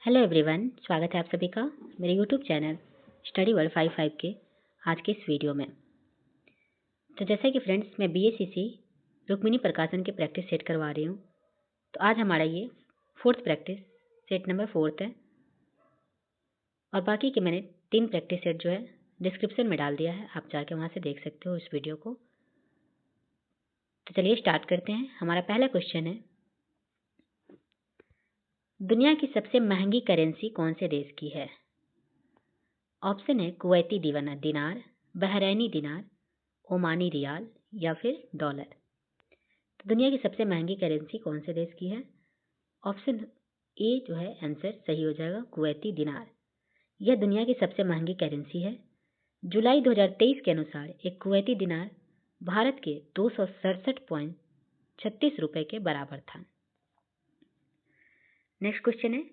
Hello everyone, स्वागत है आप सभी का मेरे यूट्यूब चैनल स्टडी वर्ल्ड 55 के आज के इस वीडियो में। तो जैसा कि फ्रेंड्स, मैं BACC रुक्मिणी प्रकाशन के प्रैक्टिस सेट करवा रही हूँ। तो आज हमारा ये फोर्थ प्रैक्टिस सेट नंबर 4 है और बाकी के मैंने 3 प्रैक्टिस सेट जो है डिस्क्रिप्शन में डाल दिया है, आप जाके वहाँ से देख सकते हो इस वीडियो को। तो चलिए स्टार्ट करते हैं। हमारा पहला क्वेश्चन है, दुनिया की सबसे महंगी करेंसी कौन से देश की है? ऑप्शन है कुवैती दिनार, बहरैनी दिनार, ओमानी रियाल या फिर डॉलर। तो दुनिया की सबसे महंगी करेंसी कौन से देश की है? ऑप्शन ए जो है आंसर सही हो जाएगा, कुवैती दिनार। यह दुनिया की सबसे महंगी करेंसी है। जुलाई 2023 के अनुसार एक कुवैती दिनार भारत के 267.36 रुपए के बराबर था। नेक्स्ट क्वेश्चन है,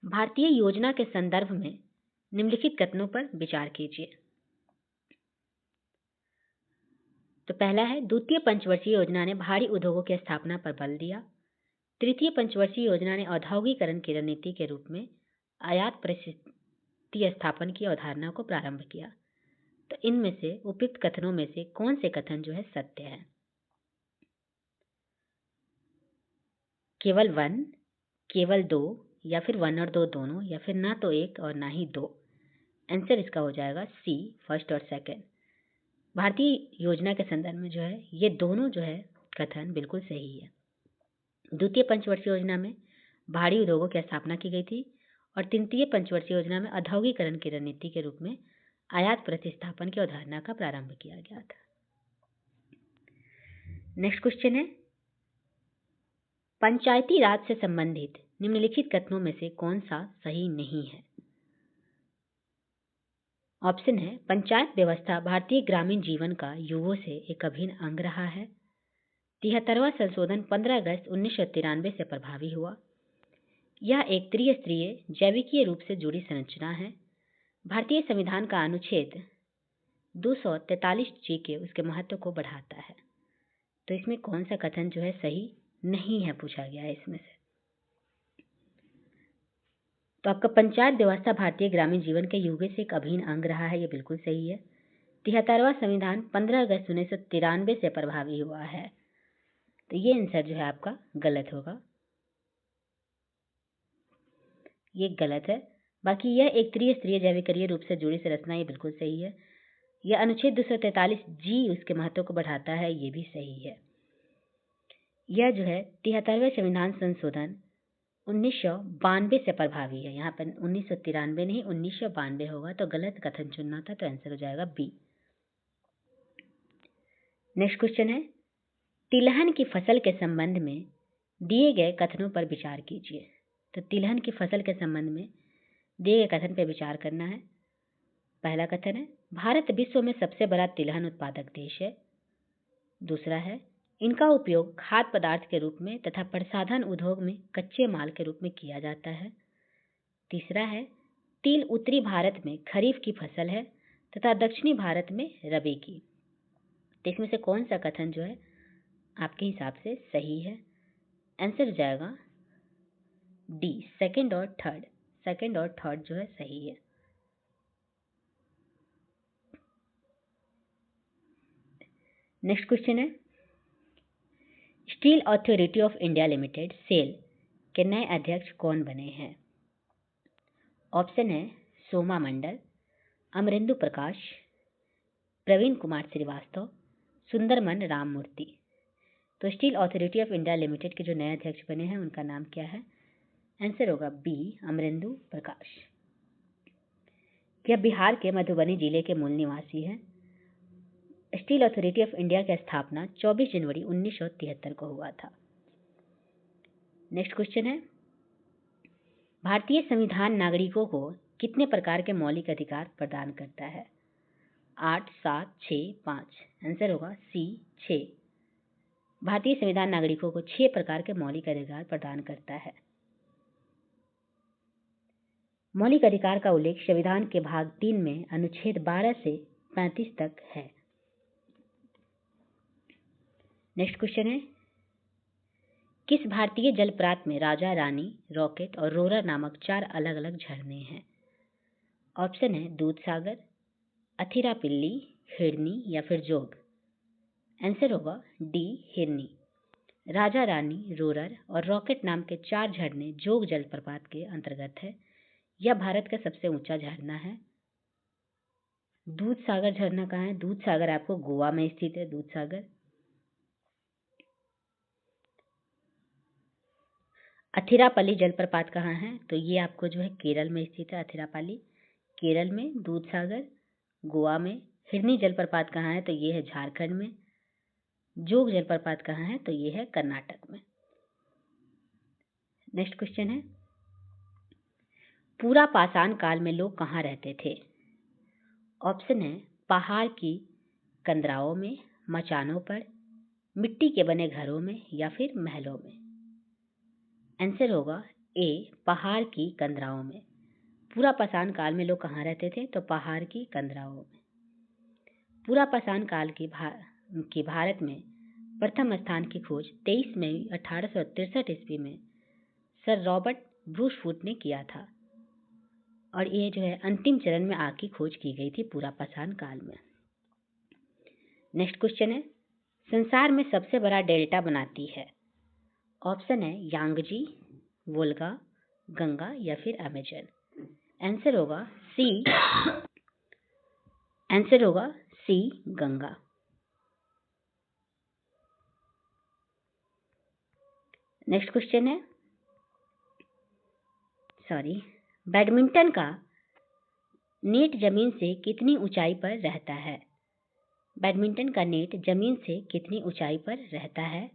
भारतीय योजना के संदर्भ में निम्नलिखित कथनों पर विचार कीजिए। तो पहला है, द्वितीय पंचवर्षीय योजना ने भारी उद्योगों की स्थापना पर बल दिया। तृतीय पंचवर्षीय योजना ने औद्योगिकरण की रणनीति के रूप में आयात परिस्थिति स्थापन की अवधारणा को प्रारंभ किया। तो इनमें से उपयुक्त कथनों में से कौन से कथन जो है सत्य है? केवल 1, केवल 2 या फिर 1 और 2 दोनों, या फिर ना तो 1 और ना ही 2। आंसर इसका हो जाएगा सी, फर्स्ट और सेकंड। भारतीय योजना के संदर्भ में जो है ये दोनों जो है कथन बिल्कुल सही है। द्वितीय पंचवर्षीय योजना में भारी उद्योगों की स्थापना की गई थी और तृतीय पंचवर्षीय योजना में औद्योगिकरण की रणनीति के रूप में आयात प्रतिस्थापन की अवधारणा का प्रारंभ किया गया था। नेक्स्ट क्वेश्चन है, पंचायती राज से संबंधित निम्नलिखित कथनों में से कौन सा सही नहीं है? ऑप्शन है, पंचायत व्यवस्था भारतीय ग्रामीण जीवन का युगों से एक अभिन्न अंग रहा है। 73वां संशोधन 15 अगस्त 1993 से प्रभावी हुआ। यह एक त्रिस्तरीय जैविकीय रूप से जुड़ी संरचना है। भारतीय संविधान का अनुच्छेद 243 के उसके महत्व को बढ़ाता है। तो इसमें कौन सा कथन जो है सही नहीं है पूछा गया है इसमें से। तो आपका पंचायत व्यवस्था भारतीय ग्रामीण जीवन के युग से एक अभिन्न अंग रहा है, ये बिल्कुल सही है। 73वां संविधान 15 अगस्त 1993 से प्रभावी हुआ है। तो ये आंसर जो है आपका गलत होगा, ये गलत है। बाकी यह एक त्रिस्तरीय जैविकीय रूप से जुड़ी संरचना, ये बिल्कुल सही है। यह अनुच्छेद 243 उसके महत्व को बढ़ाता है, ये भी सही है। यह जो है 73वें संविधान संशोधन 1992 से प्रभावी है। यहाँ पर 1993 नहीं 1992 होगा, तो गलत कथन चुनना था, तो आंसर हो जाएगा बी। नेक्स्ट क्वेश्चन है, तिलहन की फसल के संबंध में दिए गए कथनों पर विचार कीजिए। तो तिलहन की फसल के संबंध में दिए गए कथन पर विचार करना है। पहला कथन है, भारत विश्व में सबसे बड़ा तिलहन उत्पादक देश है। दूसरा है, इनका उपयोग खाद्य पदार्थ के रूप में तथा प्रसाधन उद्योग में कच्चे माल के रूप में किया जाता है। तीसरा है, तिल उत्तरी भारत में खरीफ की फसल है तथा दक्षिणी भारत में रबी की। तो इसमें से कौन सा कथन जो है आपके हिसाब से सही है? आंसर हो जाएगा डी, सेकंड और थर्ड। सेकंड और थर्ड जो है सही है। नेक्स्ट क्वेश्चन है, Steel Authority of India Limited SAIL के नए अध्यक्ष कौन बने हैं? ऑप्शन है, सोमा मंडल, अमरेंदु प्रकाश, प्रवीण कुमार श्रीवास्तव, सुंदरमन राममूर्ति। तो steel Authority of India limited के जो नए अध्यक्ष बने हैं उनका नाम क्या है? आंसर होगा बी, अमरेंदु प्रकाश। यह बिहार के मधुबनी जिले के मूल निवासी हैं। स्टील अथॉरिटी ऑफ इंडिया की स्थापना 24 जनवरी 1973 को हुआ था। नेक्स्ट क्वेश्चन है, भारतीय संविधान नागरिकों को कितने प्रकार के मौलिक अधिकार प्रदान करता है? 8, 7, 6, 5। आंसर होगा सी, 6। भारतीय संविधान नागरिकों को 6 प्रकार के मौलिक अधिकार प्रदान करता है। मौलिक अधिकार का उल्लेख संविधान के भाग 3 में अनुच्छेद 12 से 35 तक है। नेक्स्ट क्वेश्चन है, किस भारतीय जलप्रात में राजा रानी, रॉकेट और रोरर नामक 4 अलग अलग झरने हैं? ऑप्शन है दूधसागर, अथिरापिल्ली, हिरनी या फिर जोग। आंसर होगा डी, हिरनी। राजा रानी, रोरर और रॉकेट नाम के 4 झरने जोग जलप्रपात के अंतर्गत है। यह भारत का सबसे ऊंचा झरना है। दूधसागर झरना कहाँ है? दूधसागर आपको गोवा में स्थित है। दूधसागर। अथिरापल्ली जलप्रपात कहाँ है? तो ये आपको जो है केरल में स्थित है। अथिरापल्ली केरल में, दूधसागर गोवा में। हिरनी जलप्रपात कहाँ है? तो ये है झारखंड में। जोग जलप्रपात कहाँ है? तो ये है कर्नाटक में। नेक्स्ट क्वेश्चन है, पूरा पाषाण काल में लोग कहाँ रहते थे? ऑप्शन है पहाड़ की कंदराओं में, मचानों पर, मिट्टी के बने घरों में या फिर महलों में। आंसर होगा ए, पहाड़ की कंदराओं में। पूरा पाषाण काल में लोग कहाँ रहते थे? तो पहाड़ की कंदराओं में। पूरा पाषाण काल की भारत में प्रथम स्थान की खोज 23 मई 1863 ईस्वी में सर रॉबर्ट ब्रूसफुट ने किया था और ये जो है अंतिम चरण में आग की खोज की गई थी पूरा पाषाण काल में। नेक्स्ट क्वेश्चन है, संसार में सबसे बड़ा डेल्टा बनाती है? ऑप्शन है यांगजी, वोल्गा, गंगा या फिर अमेजन। आंसर होगा सी। आंसर होगा सी, गंगा। नेक्स्ट क्वेश्चन है, बैडमिंटन का नेट जमीन से कितनी ऊंचाई पर रहता है? बैडमिंटन का नेट जमीन से कितनी ऊंचाई पर रहता है?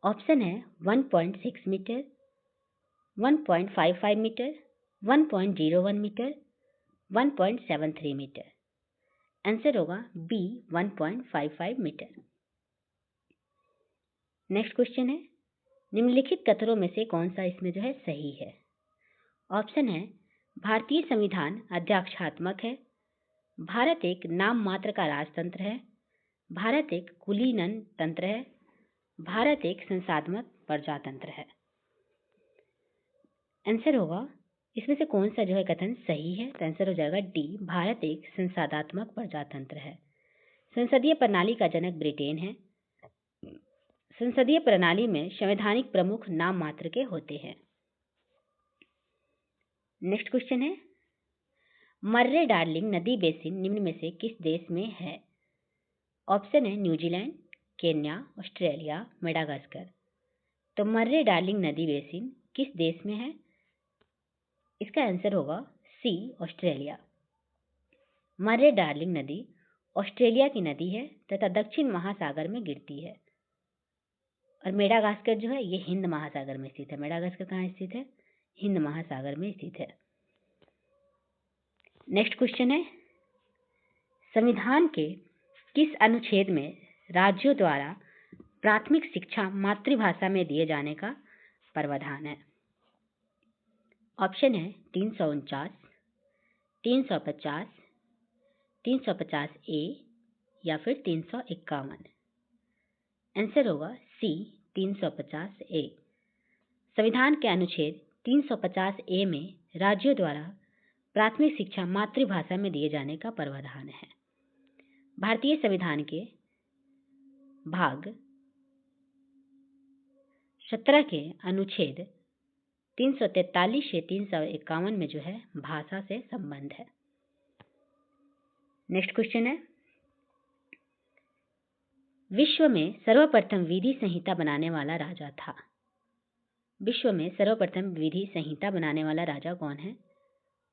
ऑप्शन है 1.6 metre, 1.55 metre, 1.01 metre, 1.73 metre. Answer होगा बी, 1.55 मीटर। नेक्स्ट क्वेश्चन है, निम्नलिखित कथनों में से कौन सा इसमें जो है सही है? ऑप्शन है भारतीय संविधान अध्यक्षात्मक है, भारत एक नाम मात्र का राजतंत्र है, भारत एक कुलीनन तंत्र है, भारत एक संसाधनात्मक प्रजातंत्र है। आंसर होगा इसमें से कौन सा जो है कथन सही है? तो आंसर हो जाएगा डी, भारत एक संसाधनात्मक प्रजातंत्र है। संसदीय प्रणाली का जनक ब्रिटेन है। संसदीय प्रणाली में संवैधानिक प्रमुख नाम मात्र के होते हैं। नेक्स्ट क्वेश्चन है, मर्रे डार्लिंग नदी बेसिन निम्न में से किस देश में है? ऑप्शन है न्यूजीलैंड, केन्या, ऑस्ट्रेलिया, मेडागास्कर। तो मर्रे डार्लिंग नदी बेसिन किस देश में है? इसका आंसर होगा सी, ऑस्ट्रेलिया। मर्रे डार्लिंग नदी ऑस्ट्रेलिया की नदी है तथा दक्षिण महासागर में गिरती है। और मेडागास्कर जो है ये हिंद महासागर में स्थित है। मेडागास्कर कहाँ स्थित है? हिंद महासागर में स्थित है। नेक्स्ट क्वेश्चन है, संविधान के किस अनुच्छेद में राज्यों द्वारा प्राथमिक शिक्षा मातृभाषा में दिए जाने का प्रावधान है? ऑप्शन है 349, 350, 350 ए या फिर 351। आंसर होगा सी, 350 ए। संविधान के अनुच्छेद 350 ए में राज्यों द्वारा प्राथमिक शिक्षा मातृभाषा में दिए जाने का प्रावधान है। भारतीय संविधान के भाग 17 के अनुच्छेद 343 से 351 में जो है भाषा से संबंध है। नेक्स्ट क्वेश्चन है, विश्व में सर्वप्रथम विधि संहिता बनाने वाला राजा था? विश्व में सर्वप्रथम विधि संहिता बनाने वाला राजा कौन है?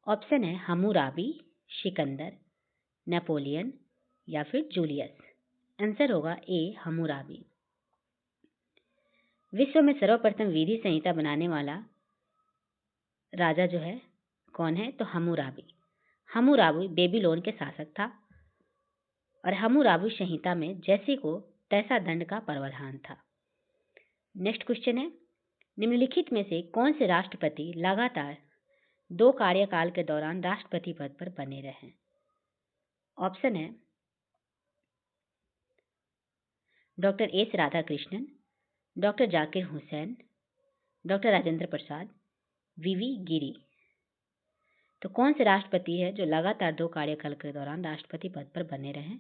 ऑप्शन है हम्मुराबी, सिकंदर, नेपोलियन या फिर जूलियस। आंसर होगा ए, हम्मुराबी। विश्व में सर्वप्रथम विधि संहिता बनाने वाला राजा जो है कौन है? तो हम्मुराबी। हम्मुराबी बेबीलोन के शासक था और हम्मुराबी संहिता में जैसे को तैसा दंड का प्रावधान था। नेक्स्ट क्वेश्चन है, निम्नलिखित में से कौन से राष्ट्रपति लगातार 2 कार्यकाल के दौरान राष्ट्रपति पद पर बने रहे? ऑप्शन है doctor S Radhakrishnan, doctor Zakir Hussain, doctor Rajendra Prasad, VV Giri. तो कौन से राष्ट्रपति है जो लगातार 2 कार्यकाल के दौरान राष्ट्रपति पद पर बने रहे?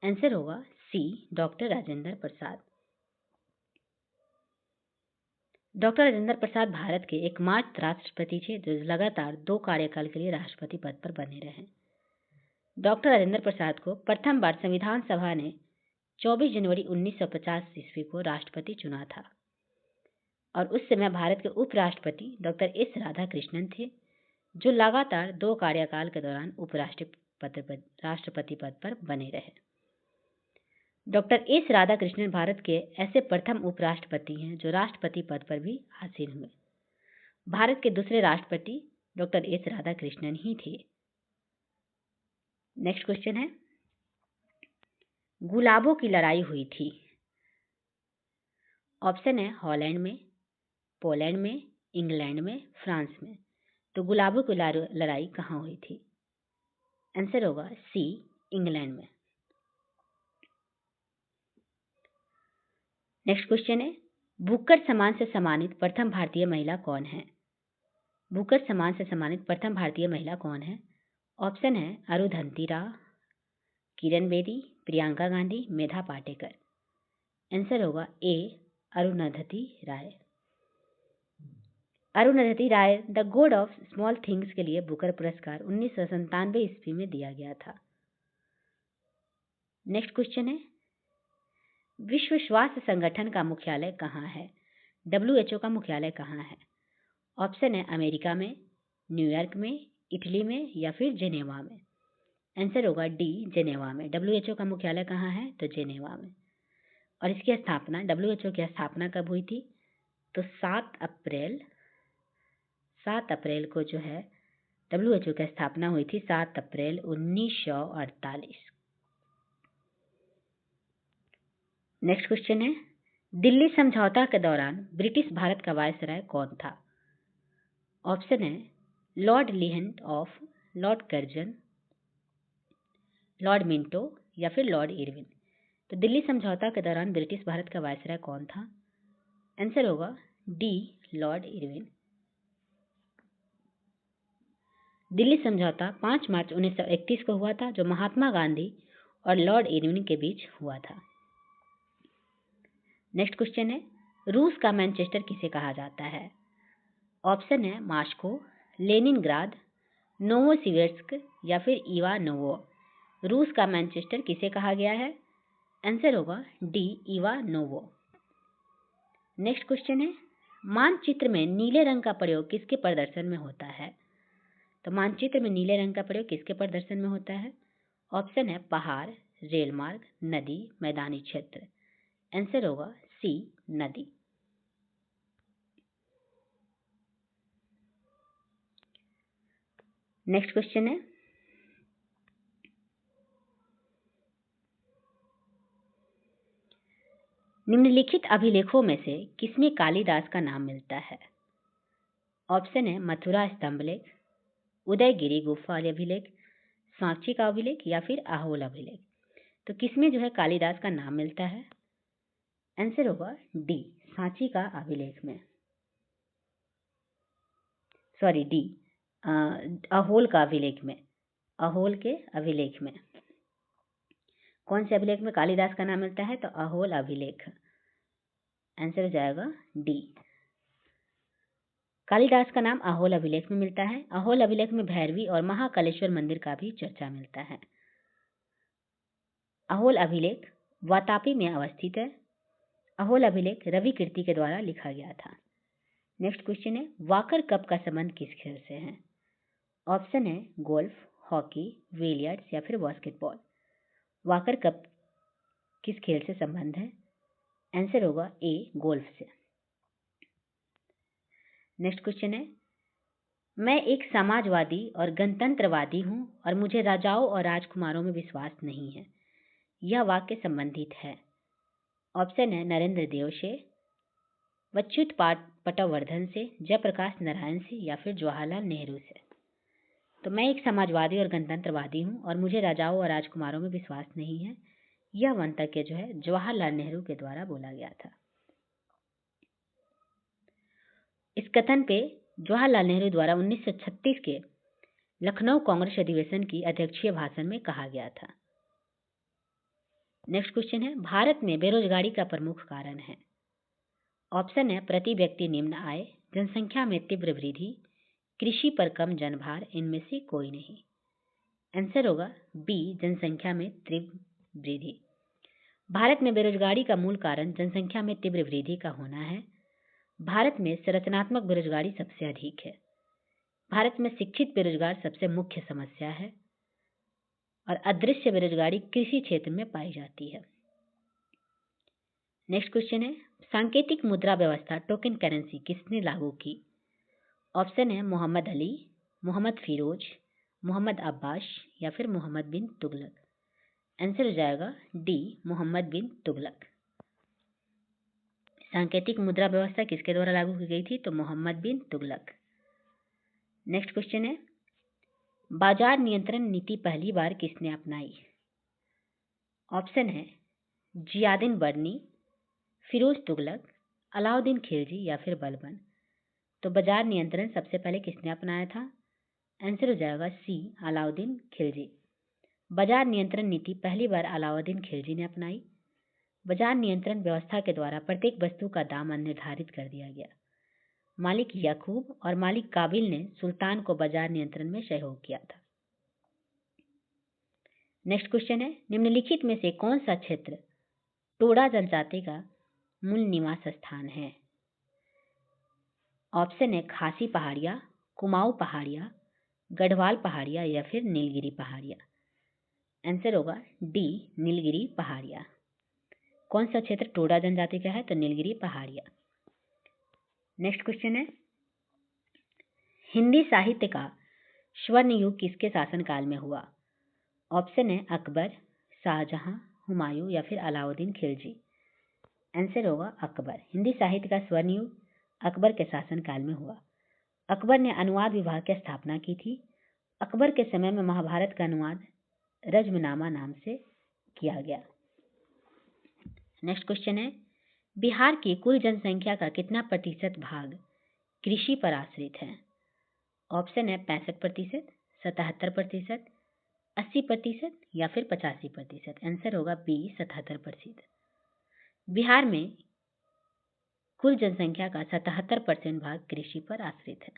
आंसर होगा सी, डॉक्टर राजेंद्र प्रसाद। डॉक्टर राजेंद्र प्रसाद भारत के एकमात्र राष्ट्रपति थे जो लगातार 2 कार्यकाल के लिए राष्ट्रपति पद पर बने रहे। डॉक्टर राजेंद्र प्रसाद को प्रथम बार संविधान सभा ने 24 जनवरी 1950 ईस्वी को राष्ट्रपति चुना था और उस समय भारत के उपराष्ट्रपति डॉक्टर एस राधाकृष्णन थे जो लगातार 2 कार्यकाल के दौरान राष्ट्रपति पद पर बने रहे। डॉक्टर एस राधाकृष्णन भारत के ऐसे प्रथम उपराष्ट्रपति हैं जो राष्ट्रपति पद पर भी आसीन हुए। भारत के दूसरे राष्ट्रपति डॉक्टर एस राधाकृष्णन ही थे। नेक्स्ट क्वेश्चन है, गुलाबों की लड़ाई हुई थी। ऑप्शन है हॉलैंड में, पोलैंड में, इंग्लैंड में, फ्रांस में। तो गुलाबों की लड़ाई कहाँ हुई थी? आंसर होगा सी, इंग्लैंड में। नेक्स्ट क्वेश्चन है, बुकर सम्मान से सम्मानित प्रथम भारतीय महिला कौन है? बुकर सम्मान से सम्मानित प्रथम भारतीय महिला कौन है? ऑप्शन है अरुंधति राय, किरण बेदी, प्रियंका गांधी, मेधा पाटेकर। आंसर होगा A, Arundhati Roy. Arundhati Roy the God of Small Things के लिए बुकर पुरस्कार 1997 ईस्वी में दिया गया था। नेक्स्ट क्वेश्चन है, विश्व स्वास्थ्य संगठन का मुख्यालय कहाँ है? WHO का मुख्यालय कहाँ है? ऑप्शन है अमेरिका में, न्यूयॉर्क में, इटली में या फिर जेनेवा में। आंसर होगा डी, जेनेवा में। WHO का मुख्यालय कहाँ है? तो जेनेवा में। और इसकी स्थापना, WHO की स्थापना कब हुई थी? तो 7 अप्रैल को जो है WHO की स्थापना हुई थी, 7 अप्रैल 1948। नेक्स्ट क्वेश्चन है, दिल्ली समझौता के दौरान ब्रिटिश भारत का वायसराय कौन था? ऑप्शन है लॉर्ड लिहंट ऑफ, लॉर्ड कर्जन, लॉर्ड मिंटो या फिर लॉर्ड इरविन। तो दिल्ली समझौता के दौरान ब्रिटिश भारत का वायसराय कौन था? आंसर होगा डी, लॉर्ड इरविन। दिल्ली समझौता 5 मार्च 1931 को हुआ था जो महात्मा गांधी और लॉर्ड इरविन के बीच हुआ था। नेक्स्ट क्वेश्चन है, रूस का मैनचेस्टर किसे कहा जाता है? ऑप्शन है मास्को, लेनिनग्राद, नोवोसिविर्स्क या फिर इवानोवो। रूस का मैनचेस्टर किसे कहा गया है? आंसर होगा डी, इवानोवो। नेक्स्ट क्वेश्चन है, मानचित्र में नीले रंग का प्रयोग किसके प्रदर्शन में होता है? तो मानचित्र में नीले रंग का प्रयोग किसके प्रदर्शन में होता है? ऑप्शन है पहाड़, रेल मार्ग, नदी, मैदानी क्षेत्र। आंसर होगा सी, नदी। नेक्स्ट क्वेश्चन है, निम्नलिखित अभिलेखों में से किसमें कालिदास का नाम मिलता है? ऑप्शन है मथुरा स्तंभलेख, उदयगिरी गुफा अभिलेख, सांची का अभिलेख या फिर अहोल अभिलेख। तो किसमें जो है कालिदास का नाम मिलता है? आंसर होगा डी, सांची का अभिलेख में। सॉरी डी, अहोल का अभिलेख में। अहोल के अभिलेख में। कौन से अभिलेख में कालिदास का नाम मिलता है? तो अहोल अभिलेख। आंसर हो जाएगा डी। कालिदास का नाम अहोल अभिलेख में मिलता है। अहोल अभिलेख में भैरवी और महाकालेश्वर मंदिर का भी चर्चा मिलता है। अहोल अभिलेख वातापी में अवस्थित है। अहोल अभिलेख रवि कीर्ति के द्वारा लिखा गया था। नेक्स्ट क्वेश्चन है, वाकर कप का संबंध किस खेल से है? ऑप्शन है गोल्फ, हॉकी, बिलियर्ड्स या फिर बास्केटबॉल। वाकर कप किस खेल से संबंध है? आंसर होगा ए, गोल्फ से। नेक्स्ट क्वेश्चन है, मैं एक समाजवादी और गणतंत्रवादी हूं और मुझे राजाओं और राजकुमारों में विश्वास नहीं है। यह वाक्य संबंधित है। ऑप्शन है नरेंद्र देव से, अच्युत पटवर्धन से, जयप्रकाश नारायण से या फिर जवाहरलाल नेहरू से। तो मैं एक समाजवादी और गणतंत्रवादी हूं और मुझे राजाओं और राजकुमारों में विश्वास नहीं है। यह मंतव्य जो है जवाहरलाल नेहरू के द्वारा बोला गया था। इस कथन पे जवाहरलाल नेहरू द्वारा 1936 के लखनऊ कांग्रेस अधिवेशन की अध्यक्षीय भाषण में कहा गया था। नेक्स्ट क्वेश्चन है, भारत में बेरोजगारी का प्रमुख कारण है। ऑप्शन है प्रति व्यक्ति निम्न आय, जनसंख्या में तीव्र वृद्धि, कृषि पर कम जनभार, इनमें से कोई नहीं। आंसर होगा बी, जनसंख्या में तीव्र वृद्धि। भारत में बेरोजगारी का मूल कारण जनसंख्या में तीव्र वृद्धि का होना है। भारत में संरचनात्मक बेरोजगारी सबसे अधिक है। भारत में शिक्षित बेरोजगार सबसे मुख्य समस्या है और अदृश्य बेरोजगारी कृषि क्षेत्र में पाई जाती है। नेक्स्ट क्वेश्चन है, सांकेतिक मुद्रा व्यवस्था टोकन करेंसी किसने लागू की। ऑप्शन है मोहम्मद अली, मोहम्मद फिरोज, मोहम्मद अब्बास या फिर मोहम्मद बिन तुगलक। आंसर हो जाएगा डी, मोहम्मद बिन तुगलक। सांकेतिक मुद्रा व्यवस्था किसके द्वारा लागू की गई थी, तो मोहम्मद बिन तुगलक। नेक्स्ट क्वेश्चन है, बाजार नियंत्रण नीति पहली बार किसने अपनाई। ऑप्शन है जियाउद्दीन बर्नी, फिरोज तुगलक, अलाउद्दीन खिलजी या फिर बलबन। तो बाजार नियंत्रण सबसे पहले किसने अपनाया था। आंसर हो जाएगा सी, अलाउद्दीन खिलजी। बाजार नियंत्रण नीति पहली बार अलाउद्दीन खिलजी ने अपनाई। बाजार नियंत्रण व्यवस्था के द्वारा प्रत्येक वस्तु का दाम निर्धारित कर दिया गया। मालिक याकूब और मालिक काबिल ने सुल्तान को बाजार नियंत्रण में सहयोग किया था। नेक्स्ट क्वेश्चन है, निम्नलिखित में से कौन सा क्षेत्र टोडा जनजाति का मूल निवास स्थान है। ऑप्शन है खासी पहाड़िया, कुमाऊं पहाड़िया, गढ़वाल पहाड़िया या फिर नीलगिरी पहाड़िया। आंसर होगा डी, नीलगिरी पहाड़िया। कौन सा क्षेत्र टोडा जनजाति का है, तो नीलगिरी पहाड़िया। नेक्स्ट क्वेश्चन है, हिंदी साहित्य का स्वर्ण युग किसके शासनकाल में हुआ। ऑप्शन है अकबर, शाहजहां, हुमायूं या फिर अलाउद्दीन खिलजी। आंसर होगा अकबर। हिंदी साहित्य का स्वर्ण युग अकबर के शासनकाल में हुआ। अकबर ने अनुवाद विभाग की स्थापना की थी। अकबर के समय में महाभारत का अनुवाद रज्मनामा नाम से किया गया। नेक्स्ट क्वेश्चन है, बिहार की कुल जनसंख्या का कितना प्रतिशत भाग कृषि पर आश्रित है। ऑप्शन है 65%, 77%, 80% या फिर 85%। आंसर होगा बी, 77%। बिहार में कुल जनसंख्या का 77% भाग कृषि पर आश्रित है।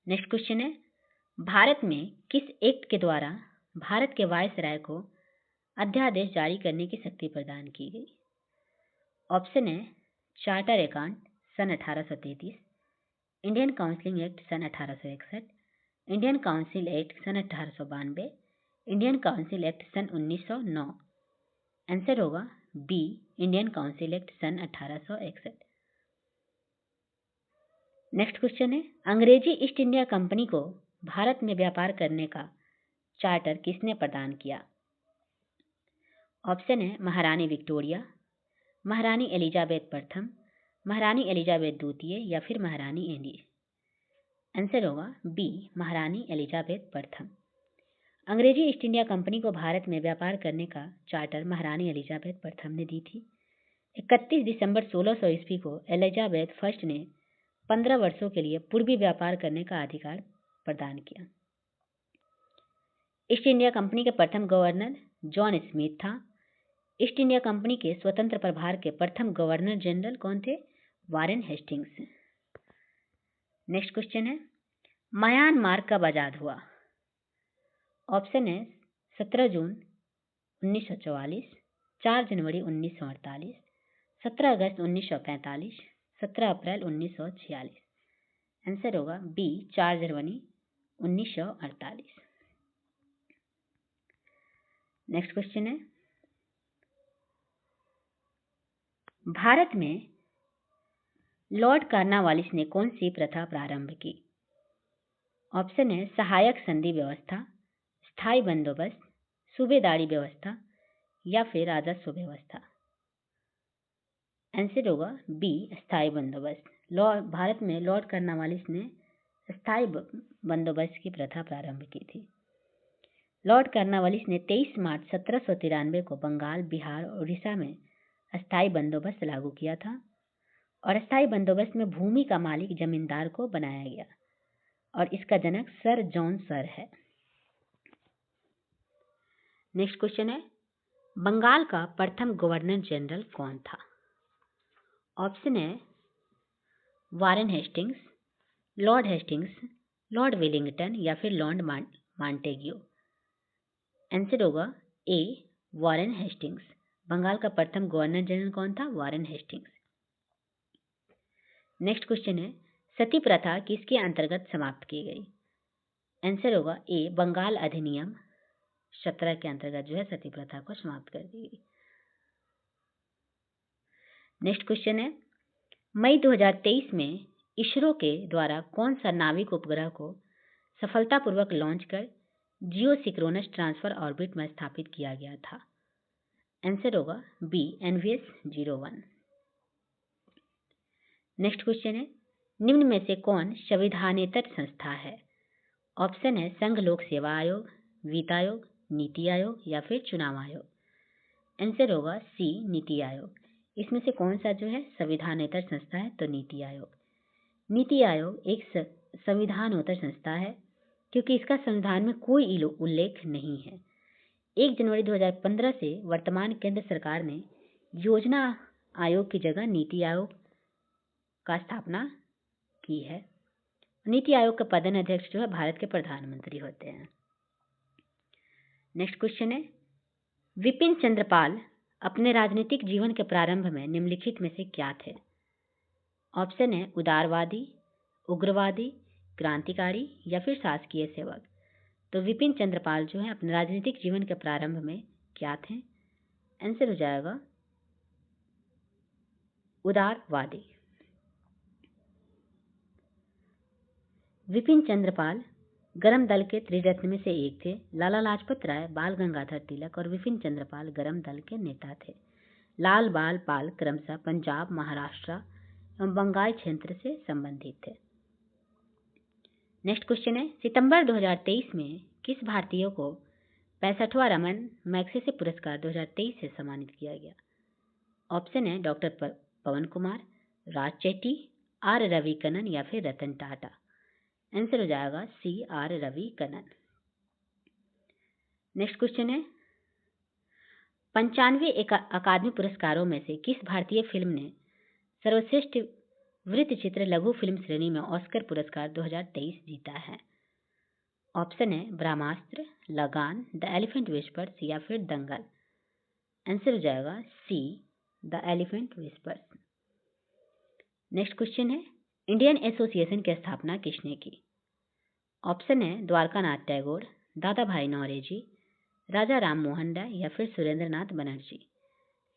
नेक्स्ट क्वेश्चन है, भारत में किस एक्ट के द्वारा भारत के वायसराय को अध्यादेश जारी करने की शक्ति प्रदान की गई। ऑप्शन है चार्टर एक्ट सन 1833, इंडियन काउंसिल एक्ट सन 1861, इंडियन काउंसिल एक्ट सन 1892, इंडियन काउंसिल एक्ट सन 1909। आंसर होगा बी, इंडियन काउंसिल एक्ट सन 1861। नेक्स्ट क्वेश्चन है, अंग्रेजी ईस्ट इंडिया कंपनी को भारत में व्यापार करने का चार्टर किसने प्रदान किया। ऑप्शन है महारानी विक्टोरिया, महारानी एलिजाबेथ प्रथम, महारानी एलिजाबेथ द्वितीय या फिर महारानी एनी। आंसर होगा बी, महारानी एलिजाबेथ प्रथम। अंग्रेजी ईस्ट इंडिया कंपनी को भारत में व्यापार करने का चार्टर महारानी एलिजाबेथ प्रथम ने दी थी। 31 दिसंबर 1600 ईस्वी को एलिजाबेथ फर्स्ट ने 15 वर्षों के लिए पूर्वी व्यापार करने का अधिकार प्रदान किया। ईस्ट इंडिया कंपनी के प्रथम गवर्नर जॉन स्मिथ था। ईस्ट इंडिया कंपनी के स्वतंत्र प्रभार के प्रथम गवर्नर जनरल कौन थे, वारेन हेस्टिंग्स। नेक्स्ट क्वेश्चन है, म्यांमार कब आजाद हुआ। ऑप्शन है 17 जून 1944, 4 जनवरी 1948, 17 अगस्त 1945, 17 अप्रैल 1946। आंसर होगा बी, 4 जनवरी 1948। नेक्स्ट क्वेश्चन है, भारत में लॉर्ड कार्नवालिस ने कौन सी प्रथा प्रारंभ की। ऑप्शन है सहायक संधि व्यवस्था, स्थायी बंदोबस्त, सूबेदारी व्यवस्था या फिर राजस्व व्यवस्था। आंसर होगा बी, स्थायी बंदोबस्त। भारत में लॉर्ड कार्नवालिस ने स्थायी बंदोबस्त की प्रथा प्रारंभ की थी। लॉर्ड कार्नवालिस ने 23 मार्च 1793 को बंगाल, बिहार और उड़ीसा में स्थायी बंदोबस्त लागू किया था और स्थायी बंदोबस्त में भूमि का मालिक जमींदार को बनाया गया और इसका जनक सर जॉन सर है। नेक्स्ट क्वेश्चन है, बंगाल का प्रथम गवर्नर जनरल कौन था? ऑप्शन है Warren Hastings, Lord Hastings, Lord Wellington या फिर लॉर्ड मॉन्टेग्यू। आंसर होगा ए वारेन हेस्टिंग्स। बंगाल का प्रथम गवर्नर जनरल कौन था? Warren Hastings. नेक्स्ट क्वेश्चन है, सती प्रथा किसके अंतर्गत समाप्त की गई? आंसर होगा ए बंगाल अधिनियम 17 के अंतर्गत जो है सती प्रथा को समाप्त कर दी गई। नेक्स्ट क्वेश्चन है, मई 2023 में इसरो के द्वारा कौन सा नाविक उपग्रह को सफलतापूर्वक लॉन्च कर जियो सिक्रोनस ट्रांसफर ऑर्बिट में स्थापित किया गया था? आंसर होगा बी NVS-01। नेक्स्ट क्वेश्चन है, निम्न में से कौन संविधानेतर संस्था है? ऑप्शन है संघ लोक सेवा आयोग, वित्त आयोग, नीति आयोग या फिर चुनाव आयोग। आंसर होगा सी नीति आयोग। इसमें से कौन सा जो है संविधानेतर संस्था है? तो नीति आयोग। नीति आयोग एक संविधानोत्तर संस्था है क्योंकि इसका संविधान में कोई उल्लेख नहीं है। 1 जनवरी 2015 से वर्तमान केंद्र सरकार ने योजना आयोग की जगह नीति आयोग का स्थापना की है। नीति आयोग का प्रधान अध्यक्ष जो है भारत के प्रधानमंत्री होते हैं। नेक्स्ट क्वेश्चन है, विपिन चंद्र पाल अपने राजनीतिक जीवन के प्रारंभ में निम्नलिखित में से क्या थे? ऑप्शन है उदारवादी, उग्रवादी, क्रांतिकारी या फिर शासकीय सेवक। तो विपिन चंद्र पाल जो है अपने राजनीतिक जीवन के प्रारंभ में क्या थे? आंसर हो जाएगा उदारवादी। विपिन चंद्र पाल गरम दल के त्रिरत्न में से एक थे। लाला लाजपत राय, बाल गंगाधर तिलक और विपिन चंद्र पाल गरम दल के नेता थे। लाल बाल पाल क्रमशः पंजाब, महाराष्ट्र एवं बंगाल क्षेत्र से संबंधित थे। नेक्स्ट क्वेश्चन है, सितंबर 2023 में किस भारतीय को 65वां रमन मैग्सेसे पुरस्कार 2023 से सम्मानित किया गया? ऑप्शन है डॉक्टर पवन कुमार, राज चेट्टी, आर रवि कन्नन या फिर रतन टाटा। आंसर हो जाएगा C R Ravi Kannan. Next question है, 95 अकादमी पुरस्कारों में से किस भारतीय फिल्म ने सर्वश्रेष्ठ वृत्त चित्र लघु फिल्म श्रेणी में ऑस्कर पुरस्कार 2023 जीता है? ऑप्शन है ब्रह्मास्त्र, लगान, द एलिफेंट विस्पर्स या फिर दंगल। आंसर हो जाएगा see the elephant whispers. Next question है, इंडियन एसोसिएशन की स्थापना किसने की? ऑप्शन है द्वारकानाथ टैगोर, दादा भाई नौरोजी, राजा राम मोहन राय या फिर सुरेंद्र नाथ बनर्जी।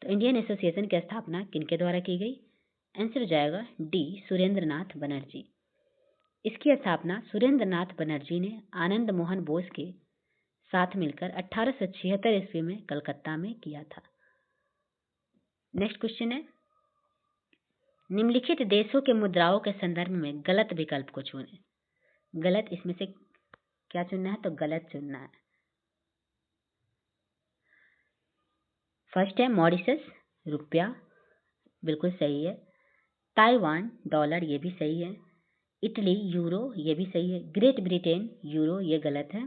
तो इंडियन एसोसिएशन की स्थापना किनके द्वारा की गई? आंसर हो जाएगा डी सुरेंद्र नाथ बनर्जी। इसकी स्थापना सुरेंद्र नाथ बनर्जी ने आनंद मोहन बोस के साथ मिलकर 1876 ईस्वी में कलकत्ता में किया था। नेक्स्ट क्वेश्चन है, निम्नलिखित देशों के मुद्राओं के संदर्भ में गलत विकल्प को चुनें। गलत, इसमें से क्या चुनना है? तो गलत चुनना है। फर्स्ट है मॉरिशस, रुपया, बिल्कुल सही है। ताइवान, डॉलर, ये भी सही है। इटली, यूरो, ये भी सही है। ग्रेट ब्रिटेन, यूरो, ये गलत है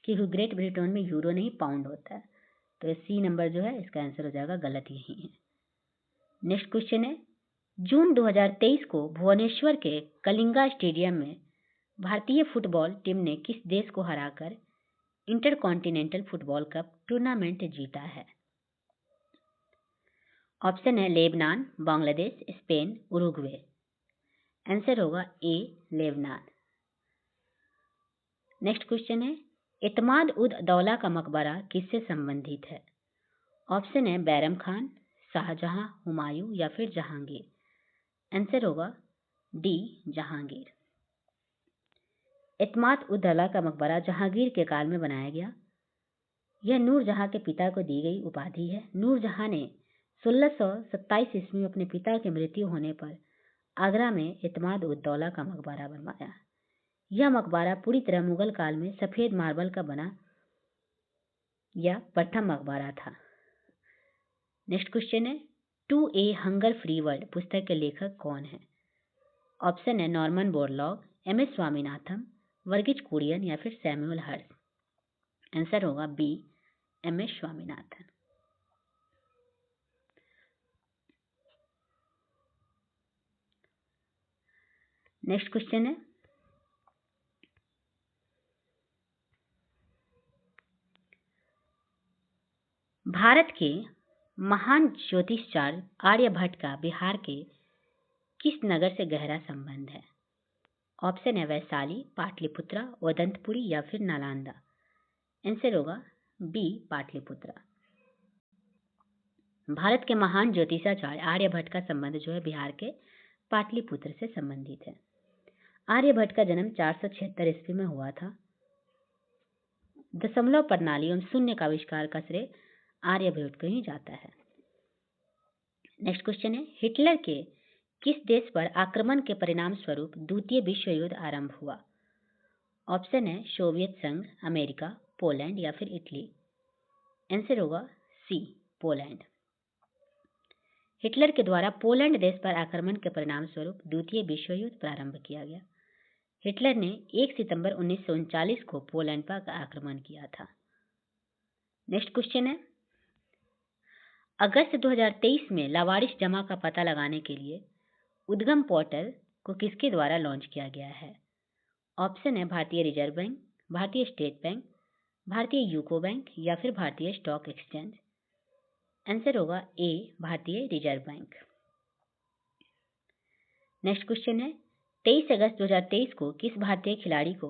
क्योंकि ग्रेट ब्रिटेन में यूरो नहीं पाउंड होता है। तो सी नंबर जो है इसका आंसर हो जाएगा गलत, यही है। नेक्स्ट क्वेश्चन है, जून 2023 को भुवनेश्वर के कलिंगा स्टेडियम में भारतीय फुटबॉल टीम ने किस देश को हराकर इंटरकॉन्टिनेंटल फुटबॉल कप टूर्नामेंट जीता है? ऑप्शन है Lebanon, Bangladesh, Spain, Uruguay. Answer होगा ए लेबनान। नेक्स्ट क्वेश्चन है, इत्माद उद दौला का मकबरा किससे संबंधित है? ऑप्शन है बैरम खान, शाहजहां, हुमायूं या फिर जहांगीर। आंसर होगा डी जहांगीर। इत्माद उद दौला का मकबरा जहांगीर के काल में बनाया गया। यह नूरजहां के पिता को दी गई उपाधि है। नूरजहां ने 1627 ईस्वी में अपने पिता की मृत्यु होने पर आगरा में इत्माद उद दौला का मकबरा बनवाया। यह मकबरा पूरी तरह मुगल काल में सफेद मार्बल का बना यह प्रथम मकबरा था। नेक्स्ट क्वेश्चन है, to a hunger free world पुस्तक के लेखक कौन है? ऑप्शन है Norman Borlaug, M S. Swaminathan, Verghese Kurien या फिर सैमुअल हर्ष। आंसर होगा B, M S. Swaminathan. Next question है, भारत के महान ज्योतिषाचार्य आर्यभट्ट का बिहार के किस नगर से गहरा संबंध है? ऑप्शन है वैशाली, पाटलिपुत्रा, उदंतपुरी या फिर नालंदा। आंसर होगा बी, पाटलिपुत्रा। भारत के महान ज्योतिषाचार्य आर्यभट्ट का संबंध जो है बिहार के पाटलिपुत्र से संबंधित है। आर्यभट्ट का जन्म 476 ईस्वी में हुआ था। दशमलव प्रणाली एवं शून्य का आविष्कार का श्रेय आर्यभट्ट को ही जाता है। नेक्स्ट क्वेश्चन है, हिटलर के किस देश पर आक्रमण के परिणाम स्वरूप द्वितीय विश्व युद्ध आरंभ हुआ? ऑप्शन है सोवियत संघ, अमेरिका, पोलैंड या फिर इटली। आंसर होगा सी, पोलैंड। हिटलर के द्वारा पोलैंड देश पर आक्रमण के परिणाम स्वरूप द्वितीय विश्व युद्ध प्रारंभ किया गया। हिटलर ने 1 सितंबर 1939 को पोलैंड पर आक्रमण किया था। नेक्स्ट क्वेश्चन है, अगस्त 2023 में लावारिस जमा का पता लगाने के लिए उद्गम पोर्टल को किसके द्वारा लॉन्च किया गया है? ऑप्शन है भारतीय रिजर्व बैंक, भारतीय स्टेट बैंक, भारतीय यूको बैंक या फिर भारतीय स्टॉक एक्सचेंज। आंसर होगा ए, भारतीय रिजर्व बैंक। नेक्स्ट क्वेश्चन है, 23 अगस्त 2023 को किस भारतीय खिलाड़ी को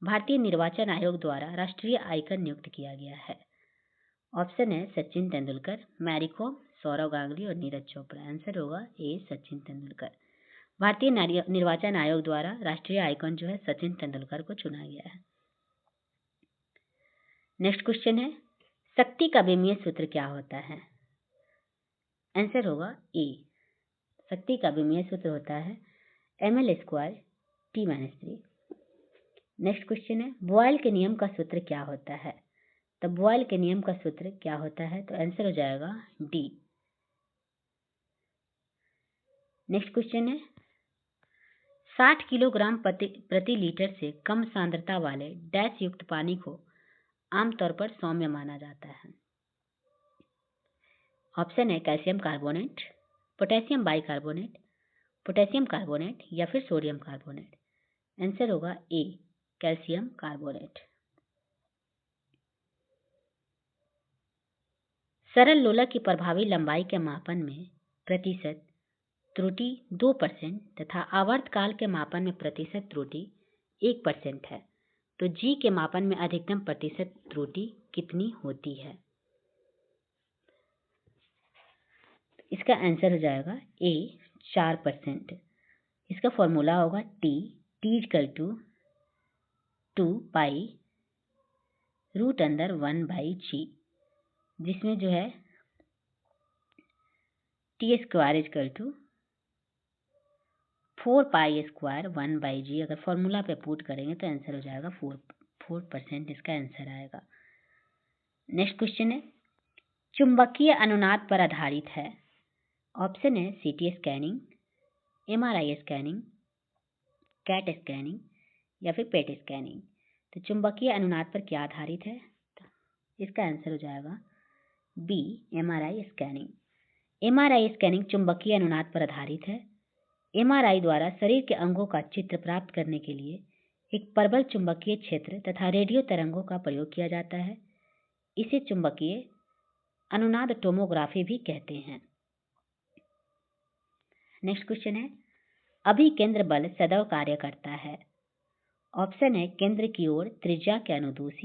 भारतीय निर्वाचन आयोग द्वारा राष्ट्रीय आइकन नियुक्त किया गया है? ऑप्शन है सचिन तेंदुलकर, मैरी कॉम, सौरव गांगुली और नीरज चोपड़ा। आंसर होगा ए, सचिन तेंदुलकर। भारतीय निर्वाचन आयोग द्वारा राष्ट्रीय आइकन जो है सचिन तेंदुलकर को चुना गया है। नेक्स्ट क्वेश्चन है, शक्ति का विमीय सूत्र क्या होता है? आंसर होगा ए, शक्ति का विमीय सूत्र होता है ml² T-3। नेक्स्ट क्वेश्चन है, बॉयल के नियम का सूत्र क्या होता है? तो बॉयल के नियम का सूत्र क्या होता है? तो आंसर हो जाएगा डी। नेक्स्ट क्वेश्चन है, 60 किलोग्राम प्रति लीटर से कम सांद्रता वाले डैश युक्त पानी को आमतौर पर सौम्य माना जाता है। ऑप्शन है calcium carbonate, potassium bicarbonate, potassium carbonate या फिर सोडियम कार्बोनेट। आंसर होगा ए, कैल्शियम कार्बोनेट। सरल लोलक की प्रभावी लंबाई के मापन में प्रतिशत त्रुटि 2% तथा आवर्तकाल के मापन में प्रतिशत त्रुटि 1% है, तो जी के मापन में अधिकतम प्रतिशत त्रुटि कितनी होती है? इसका आंसर हो जाएगा ए, 4%। इसका फॉर्मूला होगा T=2 पाई √1/g, जिसमें जो है T² 4 पाई स्क्वायर 1/g। अगर फॉर्मूला पे पुट करेंगे तो आंसर हो जाएगा 4%। इसका आंसर आएगा। नेक्स्ट क्वेश्चन है, चुंबकीय अनुनाद पर आधारित है। ऑप्शन है CT scanning, MRI scanning, CAT scanning या फिर पेट स्कैनिंग। तो चुंबकीय अनुनाद पर क्या आधारित है? तो इसका आंसर हो जाएगा B, MRI scanning. MRI scanning चुंबकीय अनुनाद पर आधारित है। एमआरआई द्वारा शरीर के अंगों का चित्र प्राप्त करने के लिए एक प्रबल चुंबकीय क्षेत्र तथा रेडियो तरंगों का प्रयोग किया जाता है। इसे चुंबकीय अनुनाद टोमोग्राफी भी कहते हैं। नेक्स्ट क्वेश्चन है, अभिकेंद्र बल सदैव कार्य करता है। ऑप्शन है केंद्र की ओर त्रिज्या के अनुदिश,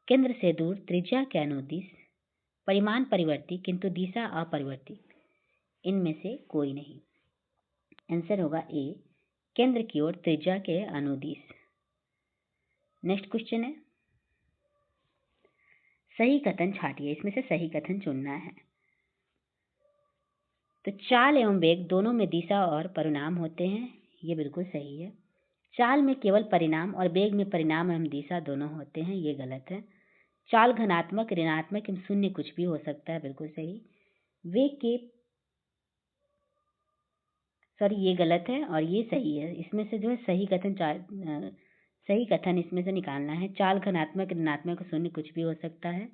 केंद्र से दूर त्रिज्या के अनुदिश, परिमाण परिवर्ती किंतु दिशा अपरिवर्ती। इनमें से कोई नहीं। आंसर होगा ए, केंद्र की ओर त्रिज्या के अनुदिश। नेक्स्ट क्वेश्चन है, सही कथन छाटिए, इसमें से सही कथन चुनना है। तो चाल एवं वेग दोनों में दिशा और परिणाम होते हैं, ये बिल्कुल सही है। चाल में केवल परिणाम और वेग में परिणाम एवं दिशा दोनों होते हैं, ये गलत है। चाल धनात्मक, ऋणात्मक एवं शून्य कुछ भी हो सकता है, बिल्कुल सही। वेग के सॉरी, ये गलत है और ये सही है। इसमें से जो है सही कथन इसमें से निकालना है। चाल घनात्मक, ऋणात्मक, शून्य कुछ भी हो सकता है,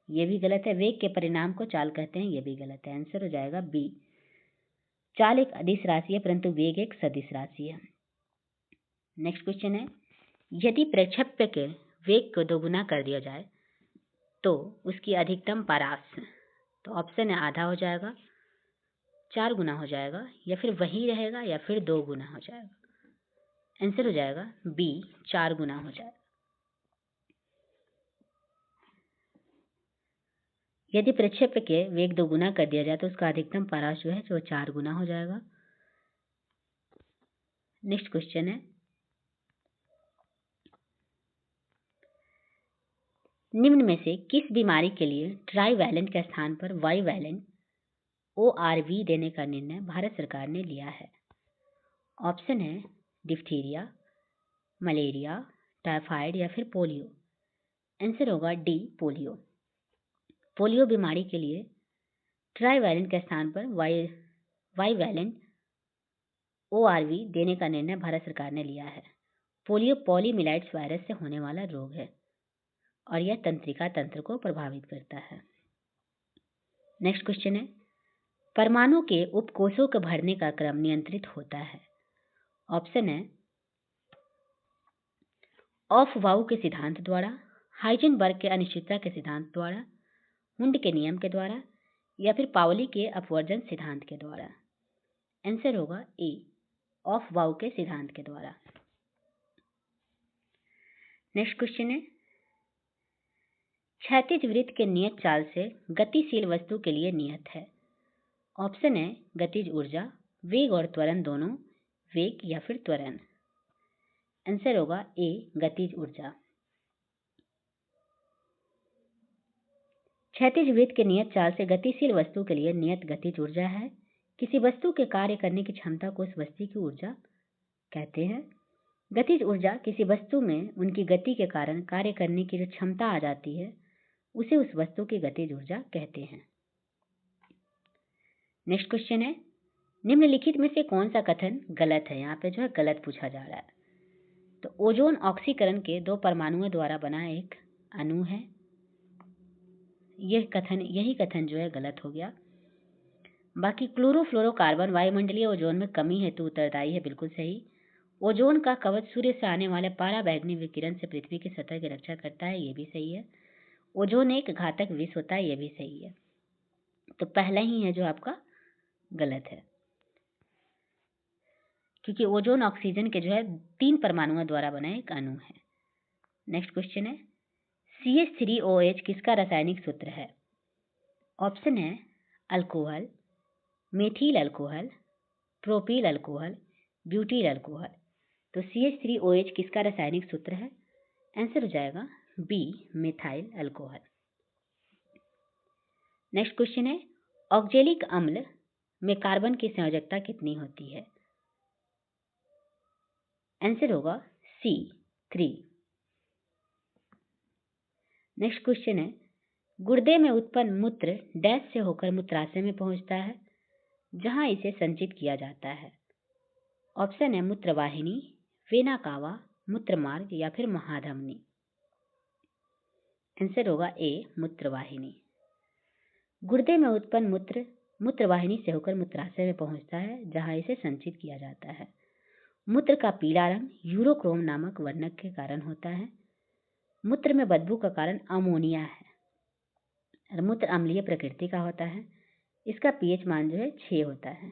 ये भी गलत है। वेग के परिणाम को चाल कहते हैं, ये भी गलत है। आंसर हो जाएगा बी। चाल एक अदिश राशि है परंतु वेग एक सदिश राशि है। नेक्स्ट क्वेश्चन है, यदि प्रक्षेप्य के वेग को दोगुना कर दिया जाए तो उसकी अधिकतम परास, तो ऑप्शन है आधा हो जाएगा, 4 गुना हो जाएगा, या फिर वही रहेगा, या फिर 2 गुना हो जाएगा। आंसर हो जाएगा बी, 4 गुना हो जाएगा। यदि प्रक्षेप्य के वेग 2 गुना कर दिया जाए तो उसका अधिकतम परास जो है 4 गुना हो जाएगा। नेक्स्ट क्वेश्चन है, निम्न में से किस बीमारी के लिए ट्राईवैलेंट के स्थान पर बाईवैलेंट ORV देने का निर्णय भारत सरकार ने लिया है? ऑप्शन है डिप्थीरिया, मलेरिया, टाइफाइड या फिर पोलियो। आंसर होगा डी, पोलियो। पोलियो बीमारी के लिए ट्राईवैलेंट के स्थान पर बाईवैलेंट ORV देने का निर्णय भारत सरकार ने लिया है। पोलियो पॉलीमिलाइट्स वायरस से होने वाला रोग है और यह तंत्रिका तंत्र को प्रभावित करता है। नेक्स्ट क्वेश्चन है, परमाणु के उपकोषों के भरने का क्रम नियंत्रित होता है। ऑप्शन है ऑफ वाउ के सिद्धांत द्वारा, हाइजेनबर्ग के अनिश्चितता के सिद्धांत द्वारा, हुंड के नियम के द्वारा, या फिर पाउली के अपवर्जन सिद्धांत के द्वारा। आंसर होगा ए, ऑफ वाउ के सिद्धांत के द्वारा। नेक्स्ट क्वेश्चन है, क्षैतिज वृत्त के नियत चाल से गतिशील वस्तु के लिए नियत है। ऑप्शन है गतिज ऊर्जा, वेग और त्वरण दोनों, वेग या फिर त्वरण। आंसर होगा ए, गतिज ऊर्जा। क्षैतिज वृत्त के नियत चाल से गतिशील वस्तु के लिए नियत गतिज ऊर्जा है। किसी वस्तु के कार्य करने की क्षमता को उस वस्तु की ऊर्जा कहते हैं। गतिज ऊर्जा किसी वस्तु में उनकी गति के कारण कार्य करने की जो क्षमता आ जाती है उसे उस वस्तु की गतिज ऊर्जा कहते हैं। नेक्स्ट क्वेश्चन है, निम्नलिखित में से कौन सा कथन गलत है? यहाँ पे जो है गलत पूछा जा रहा है। तो ओजोन ऑक्सीकरण के 2 परमाणुओं द्वारा बना एक अणु है। यही कथन जो है गलत हो गया। बाकी क्लोरोफ्लोरोकार्बन वायुमंडलीय ओजोन में कमी हेतु उत्तरदायी है, बिल्कुल सही। ओजोन का कवच सूर्य से आने वाले पराबैंगनी विकिरण से पृथ्वी की सतह की रक्षा करता है, ये भी सही है। ओजोन एक घातक विष होता है, ये भी सही है। तो पहला ही है जो आपका गलत है, क्योंकि ओजोन ऑक्सीजन के जो है 3 परमाणुओं द्वारा बना एक अणु है। नेक्स्ट क्वेश्चन है, CH3OH किसका रासायनिक सूत्र है? ऑप्शन है alcohol, methyl alcohol, propyl alcohol, butyl alcohol. तो CH3OH किसका रासायनिक सूत्र है? आंसर हो जाएगा B, methyl alcohol. Next question है, ऑक्जेलिक अम्ल में कार्बन की संयोजकता कितनी होती है? आंसर होगा सी, 3। नेक्स्ट क्वेश्चन है, गुर्दे में उत्पन्न मूत्र डैश से होकर मूत्राशय में पहुंचता है जहां इसे संचित किया जाता है। ऑप्शन है मूत्रवाहिनी, वेना कावा, मूत्रमार्ग या फिर महाधमनी। आंसर होगा ए, मूत्रवाहिनी। गुर्दे में उत्पन्न मूत्र मूत्रवाहिनी से होकर मूत्राशय में पहुंचता है जहां इसे संचित किया जाता है। मूत्र का पीला रंग यूरोक्रोम नामक वर्णक के कारण होता है। मूत्र में बदबू का कारण अमोनिया है। मूत्र अम्लीय प्रकृति का होता है। इसका पीएच मान जो है 6 होता है।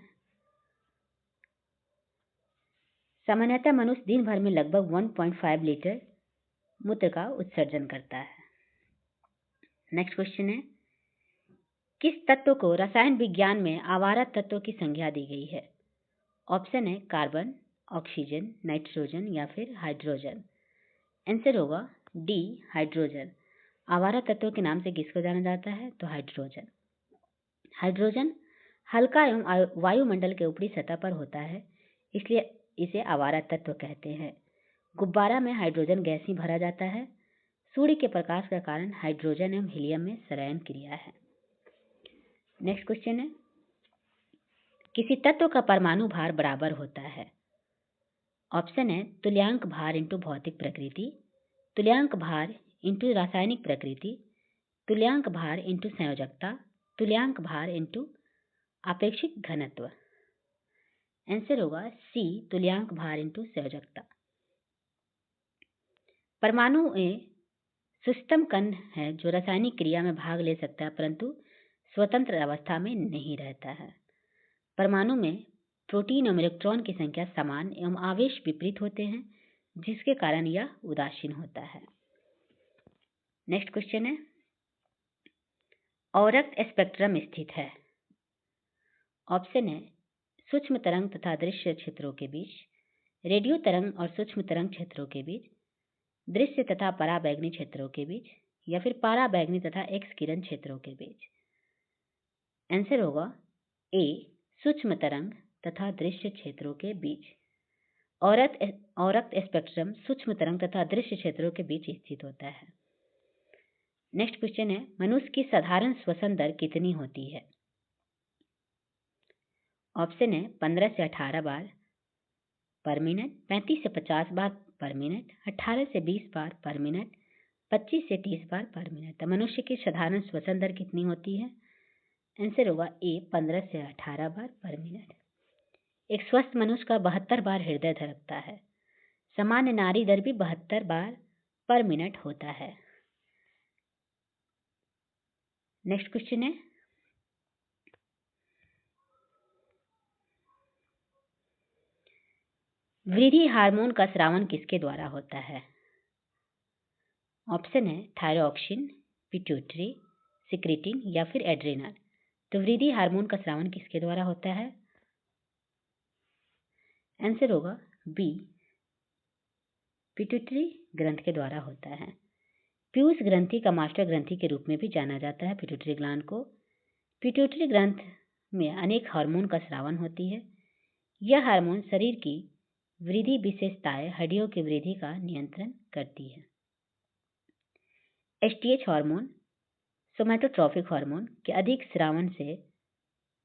सामान्यतः मनुष्य दिन भर में लगभग 1.5 लीटर मूत्र का उत्सर्जन करता है। नेक्स्ट क्वेश्चन है, किस तत्व को रसायन विज्ञान में आवारा तत्व की संज्ञा दी गई है? ऑप्शन है कार्बन, ऑक्सीजन, नाइट्रोजन या फिर हाइड्रोजन। आंसर होगा डी, हाइड्रोजन। आवारा तत्व के नाम से किसको जाना जाता है? तो हाइड्रोजन। हाइड्रोजन हल्का एवं वायुमंडल के ऊपरी सतह पर होता है, इसलिए इसे आवारा तत्व कहते हैं। गुब्बारा में हाइड्रोजन गैस ही भरा जाता है। सूर्य के प्रकाश के कारण हाइड्रोजन एवं हीलियम में सरयन क्रिया है। नेक्स्ट क्वेश्चन है, किसी तत्व का परमाणु भार बराबर होता है। ऑप्शन है तुल्यांक भार इंटू भौतिक प्रकृति, तुल्यांक भार इंटू रासायनिक प्रकृति, तुल्यांक भार इंटू संयोजकता, तुल्यांक भार इंटू आपेक्षिक घनत्व। आंसर होगा सी, तुल्यांक भार इंटू संयोजकता। परमाणु में सूक्ष्मतम कण है जो रासायनिक क्रिया में भाग ले सकता है परंतु स्वतंत्र अवस्था में नहीं रहता है। परमाणु में प्रोटीन एवं इलेक्ट्रॉन की संख्या समान एवं आवेश विपरीत होते हैं जिसके कारण यह उदासीन होता है। नेक्स्ट क्वेश्चन है, अवरक्त स्पेक्ट्रम स्थित है। ऑप्शन है सूक्ष्म तरंग तथा दृश्य क्षेत्रों के बीच, रेडियो तरंग और सूक्ष्म तरंग क्षेत्रों के बीच, दृश्य तथा पराबैंगनी क्षेत्रों के बीच, या फिर पराबैंगनी तथा एक्स किरण क्षेत्रों के बीच। आंसर होगा ए, सूक्ष्म तरंग तथा दृश्य क्षेत्रों के बीच। अवरक्त स्पेक्ट्रम सूक्ष्म तरंग तथा दृश्य क्षेत्रों के बीच स्थित होता है। नेक्स्ट क्वेश्चन है, मनुष्य की साधारण श्वसन दर कितनी होती है। ऑप्शन है 15 से 18 बार पर मिनट, 35 से 50 बार पर मिनट, 18 से 20 बार पर मिनट, 25 से 30 बार पर मिनट। तो मनुष्य की साधारण श्वसन दर कितनी होती है। आंसर होगा ए, 15 से 18 बार पर मिनट। एक स्वस्थ मनुष्य का 72 बार हृदय धड़कता है। सामान्य नाड़ी दर भी 72 बार पर मिनट होता है। नेक्स्ट क्वेश्चन है, वृद्धि हार्मोन का स्रावन किसके द्वारा होता है। ऑप्शन है थायरॉक्सिन, पिट्यूटरी, सिक्रेटिन या फिर एड्रेनल। तो वृद्धि हार्मोन का स्रावन किसके द्वारा होता है। आंसर होगा बी, पिट्यूटरी ग्रंथ के द्वारा होता है। पीयूष ग्रंथि का मास्टर ग्रंथि के रूप में भी जाना जाता है पिट्यूटरी ग्लैंड को। पिट्यूटरी ग्रंथ में अनेक हार्मोन का स्रावन होती है। यह हार्मोन शरीर की वृद्धि विशेषताएं हड्डियों की वृद्धि का नियंत्रण करती है। एसटीएच हार्मोन सोमैटोट्रॉपिक हार्मोन के अधिक स्रावन से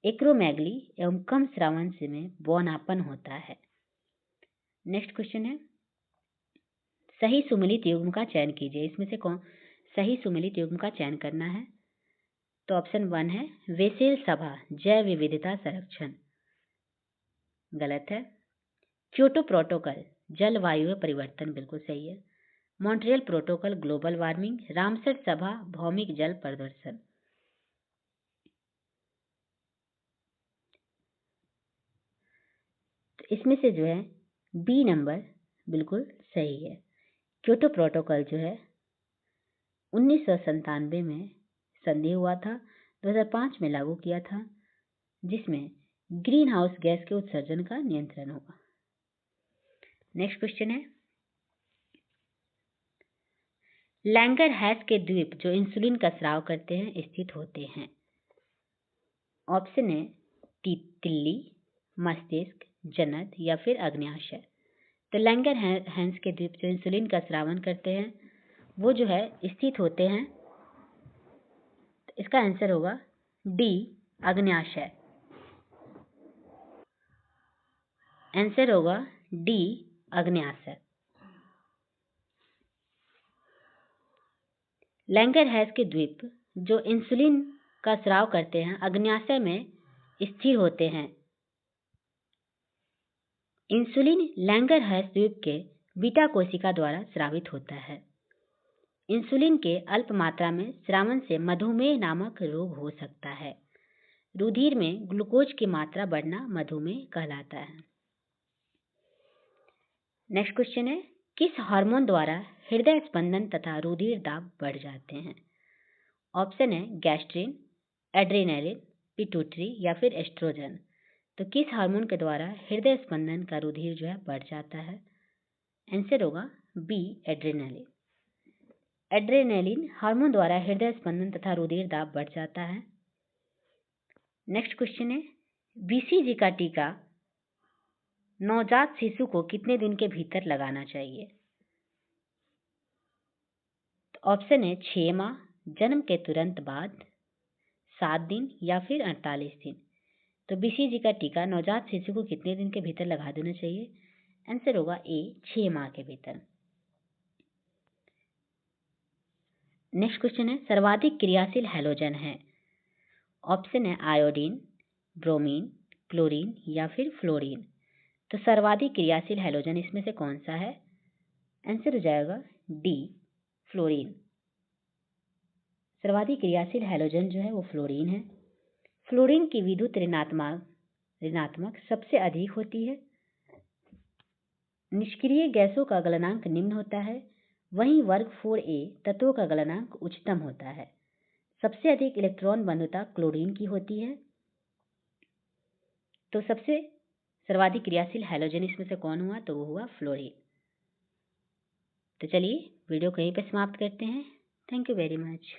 एक्रोमेगली एवं कम स्रावन से में बौनापन होता है। नेक्स्ट क्वेश्चन है, सही सुमेलित युग्म का चयन कीजिए। इसमें से कौन सही सुमेलित युग्म का चयन करना है। तो ऑप्शन 1 है वेसेल सभा जैव विविधता संरक्षण, गलत है। क्योटो प्रोटोकॉल जलवायु परिवर्तन, बिल्कुल सही है। Montreal protocol global warming, Ramsar सभा भौमिक जल प्रदूषण। तो इसमें से जो है बी नंबर बिल्कुल सही है। क्योटो प्रोटोकॉल जो है 1997 में संधि हुआ था, 2005 में लागू किया था, जिसमें ग्रीन हाउस गैस के उत्सर्जन का नियंत्रण होगा। नेक्स्ट क्वेश्चन है, लैंगरहैंस के द्वीप जो इंसुलिन का स्राव करते हैं स्थित होते हैं। ऑप्शन है तिल्ली, मस्तिष्क, जनन या फिर अग्न्याशय। तो लैंगरहैंस के द्वीप जो इंसुलिन का स्रावन करते हैं वो जो है स्थित होते हैं। तो इसका आंसर होगा डी, अग्न्याशय। आंसर होगा डी, अग्न्याशय। लैंगरहैंस के द्वीप जो इंसुलिन का स्राव करते हैं अग्न्याशय में स्थिर होते हैं। इंसुलिन लैंगरहैंस द्वीप के बीटा कोशिका द्वारा स्रावित होता है। इंसुलिन के अल्प मात्रा में स्रावन से मधुमेह नामक रोग हो सकता है। रुधिर में ग्लूकोज की मात्रा बढ़ना मधुमेह कहलाता है। नेक्स्ट क्वेश्चन है, किस हार्मोन द्वारा हृदय स्पंदन तथा रुधिर दाब बढ़ जाते हैं। ऑप्शन है गैस्ट्रिन, एड्रेनालिन, पिट्यूटरी या फिर एस्ट्रोजन। तो किस हार्मोन के द्वारा हृदय स्पंदन का रुधिर जो है बढ़ जाता है। आंसर होगा बी, एड्रेनालिन। एड्रेनालिन हार्मोन द्वारा हृदय स्पंदन तथा रुधिर दाब बढ़ जाता है। नेक्स्ट क्वेश्चन है, बीसीजी का टीका नवजात शिशु को कितने दिन के भीतर लगाना चाहिए। तो ऑप्शन है 6 माह, जन्म के तुरंत बाद, 7 दिन या फिर 48 दिन। तो BCG का टीका नवजात शिशु को कितने दिन के भीतर लगा देना चाहिए? आंसर होगा ए, 6 माह के भीतर। नेक्स्ट क्वेश्चन है, सर्वाधिक क्रियाशील हैलोजन है। ऑप्शन है आयोडीन, ब्रोमीन, क्लोरीन या फिर फ्लोरीन। तो सर्वाधिक क्रियाशील हैलोजन इसमें से कौन सा है? आंसर हो जाएगा डी, फ्लोरीन। सर्वाधिक क्रियाशील हैलोजन जो है वो फ्लोरीन है। फ्लोरीन की विद्युत ऋणात्मक सबसे अधिक होती है। निष्क्रिय गैसों का गलनांक निम्न होता है, वहीं वर्ग 4a तत्वों का गलनांक उच्चतम होता है। सबसे अधिक इलेक्ट्रॉन बंधुता क्लोरीन की होती है। तो सबसे सर्वाधिक क्रियाशील हैलोजन इसमें से कौन हुआ? तो वो हुआ फ्लोरीन। तो चलिए वीडियो को यहीं पर समाप्त करते हैं। Thank you very much.